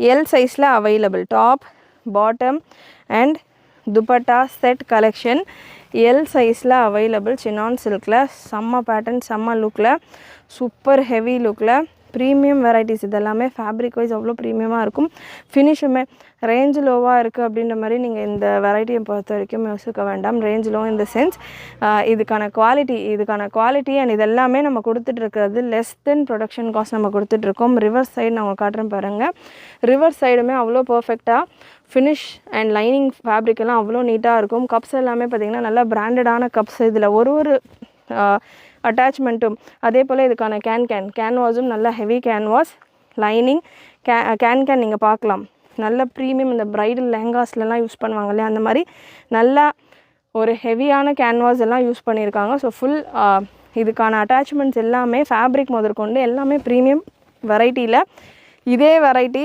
L சைஸில் available. Top bottom and dupatta set collection L சைஸில் available. Sinan சில்கில் செம்ம pattern, செம்ம லுக்கில், சூப்பர் ஹெவி லுக்கில் ப்ரீமியம் வெரைட்டிஸ். இதெல்லாமே ஃபேப்ரிக் வைஸ் அவ்வளோ ப்ரீமியமாக இருக்கும். ஃபினிஷுமே ரேஞ்ச் லோவாக இருக்குது அப்படின்ற மாதிரி நீங்கள் இந்த வெரைட்டியை பொறுத்த வரைக்கும் யோசிக்க வேண்டாம். ரேஞ்ச் லோ இந்த சென்ஸ் இதுக்கான குவாலிட்டி அண்ட் இது எல்லாமே நம்ம கொடுத்துட்ருக்கிறது லெஸ் தென் ப்ரொடக்ஷன் காஸ்ட் நம்ம கொடுத்துட்ருக்கோம். ரிவர்ஸ் சைடு நான் காட்டுறேன் பாருங்கள். ரிவர்ஸ் சைடுமே அவ்வளோ பர்ஃபெக்டாக ஃபினிஷ் அண்ட் லைனிங் ஃபேப்ரிக் எல்லாம் அவ்வளோ நீட்டாக இருக்கும். கப்ஸ் எல்லாமே பார்த்திங்கன்னா நல்லா பிராண்டடான கப்ஸ். இதில் ஒரு அட்டாச்மெண்ட்டும் அதே போல் இதுக்கான கேன்வாஸும் நல்ல ஹெவி கேன்வாஸ். லைனிங் கேன் நீங்கள் பார்க்கலாம். நல்ல ப்ரீமியம் இந்த ப்ரைடல் லெஹங்காஸ்லாம் யூஸ் பண்ணுவாங்க இல்லையா, அந்த மாதிரி நல்லா ஒரு ஹெவியான கேன்வாஸ் எல்லாம் யூஸ் பண்ணியிருக்காங்க. ஸோ ஃபுல் இதுக்கான அட்டாச்மெண்ட்ஸ் எல்லாமே ஃபேப்ரிக் முதற்கொண்டு எல்லாமே ப்ரீமியம் வெரைட்டியில். இதே வெரைட்டி